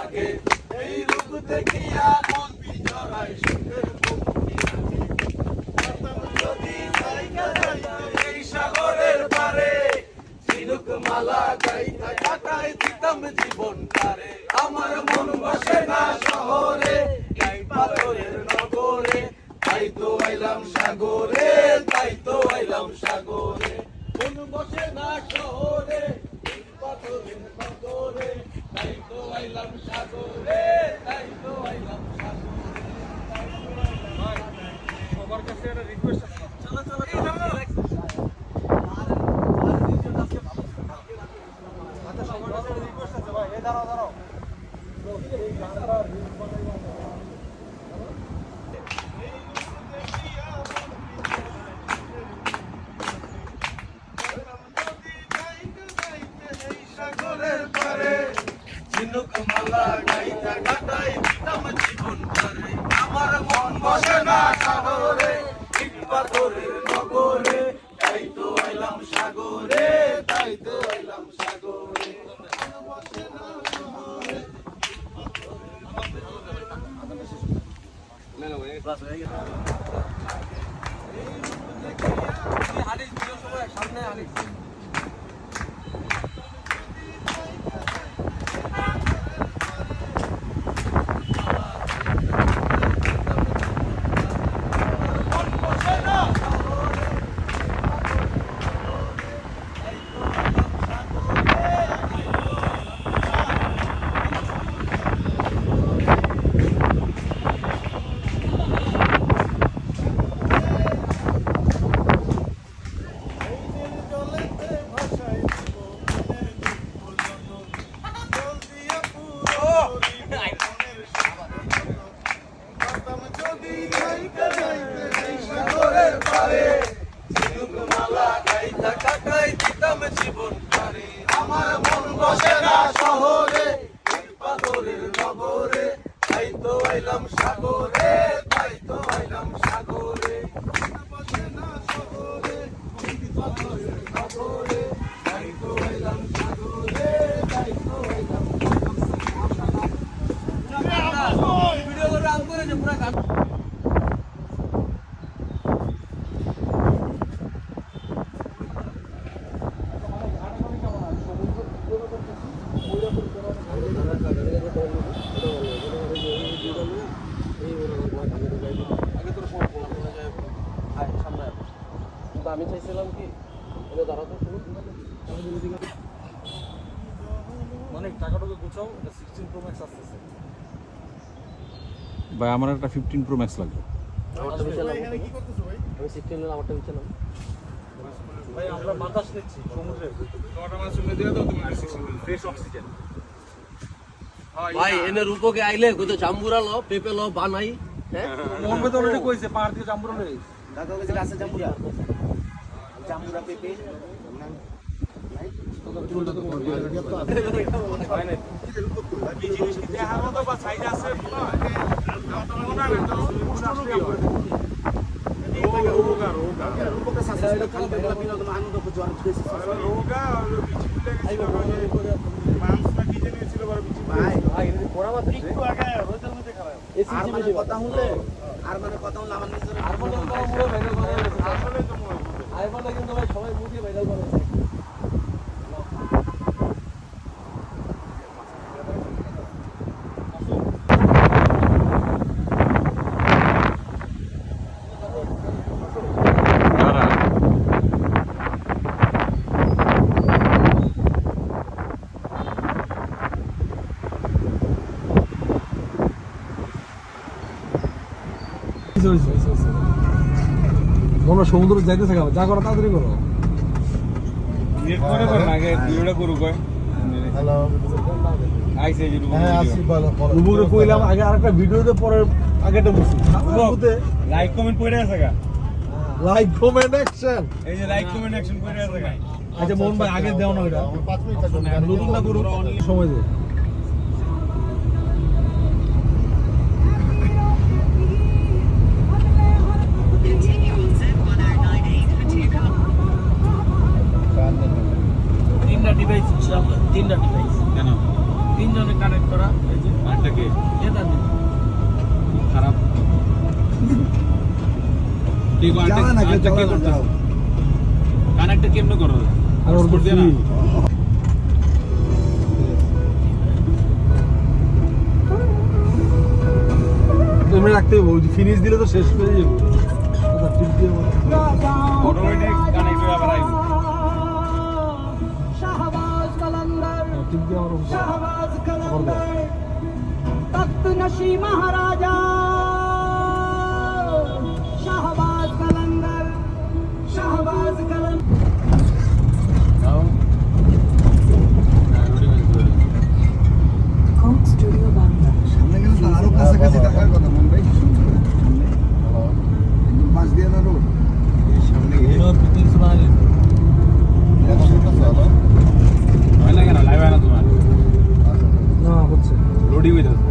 লাগে এই রূপ দেখিয়া মন বিজড়ায় সুখের বুকুটি রাখে যদি জায়গা যাইতে এই সাগরের পারে ঝিনুক মালা গাইতে কাটাই দিতাম জীবন তারে আমার মন বসে না শহরে এই পাথরের নগরে তাই তো আইলাম সাগরে তাই তো আইলাম সাগরে মন বসে না শহরে এই পাথরের নগরে তাই তো আইলাম সাগরে তাই তো আইলাম সাগরে সবার কাছে একটা রিকোয়েস্ট আছে। চলো চলো আচ্ছা, সবার কাছে একটা রিকোয়েস্ট আছে ভাই। এই দাঁড়াও দাঁড়াও। এই গানটা রিলস বানাইবা না। সাগরের পারে ঝিনুক মালা গাইতে কাটাই দিতাম জীবন তারে আমার মন বসে না সাগরে ইট পাথরের নগরে তাই তো আইলাম সাগরে তাই তো আইলাম সাগরে মন বসে না শহরে সামনে আনিস। যদি যাইতে যাইতে এই সাগরের পারে ঝিনুক মালা গাইতে কাটাই দিতাম জীবন তারে আমার মন বসে না শহরে ইট পাথরের নগরে তাই তো আইলাম সাগরে তাই তো আইলাম সাগরে মন বসে না শহরে ইট পাথরের নগরে তাই তো আইলাম সাগরে তাই তো আইলাম ভিডিও করে আম করে যে পুরো গান আমি চাইছিলাম কি এটা দাঁড়াতে শুরু অনেক টাকাটাকে গুছাও, এটা 16 Pro Max আসতেছে। ভাই আমার একটা 15 Pro Max লাগবে। আমারটা বিছালাম আমি 16 নিলাম আমারটা বিছালাম ভাই আমরা বাতাস নিচ্ছি সমুদ্রে। Fresh oxygen. ভাই এনে রূপকে আইলে কইতো জাম্বুরা লো পেপে লো বানাই হ্যাঁ মোহাম্মদ অলরেডি কইছে পাহাড় দিয়ে জাম্বুরা লই। দাদা কইছে গাছে জাম্বুরা জাম্বুরা পেপে কথা শুনলে আর মানে কথা শুনলে আমার নিজের আইফোনটা কিন্তু ভাই সবাই মুখে ভাইরাল বানাইছে তোমরা সমুদ্র যাইতেছে যা করো তাড়াতাড়ি করো। আগে ভিডিওটা করু কয় হ্যালো আইছে যে হ্যাঁ আসি ভালো রুবুকে কইলাম আগে আরেকটা ভিডিওতে পরে আগেটা বসি লাইক কমেন্ট পড়ে আছে গা, লাইক কমেন্ট অ্যাকশন। এই যে লাইক কমেন্ট অ্যাকশন পড়ে আছে গা। আচ্ছা মোহন ভাই আগে দেও না ওটা 5 মিনিট থাকবে নতুনটা করু সময় দে। তিনটা ডিভাইস তিনটা ডিভাইস কেন তিনজনে কানেক্ট করা এই যে জ্বালা না, কেউ জ্বালা না, যাও। কানেক্টটা কেমনে করো আর ওর তো free। এমনি রাখতে হবে, ওই ফিনিশ দিলে তো শেষ হয়ে যাবে। আচ্ছা, টিপ দিয়ে বলো। অটোমেটিক কানেক্ট হয়ে আবার আইব শাহবাজ কলন্দর হ্যাঁ, টিপ দিয়ে আমার উপর। শাহবাজ আবার কলন্দর দাও। তখ্ত নশী মহারাজা Shahbaz Qalandar Shahbaz Qalandar Coke Studio Bangla. সামনে গেলে তো আরো কাছাকাছি থাকার কথা, মন ভাই। সামনে। একদম পাশ দিয়ে না রোড। সামনে গিয়ে। হয় না কেন লাইভ হয় না তোমার না, হচ্ছে। লোডিং হইতাছে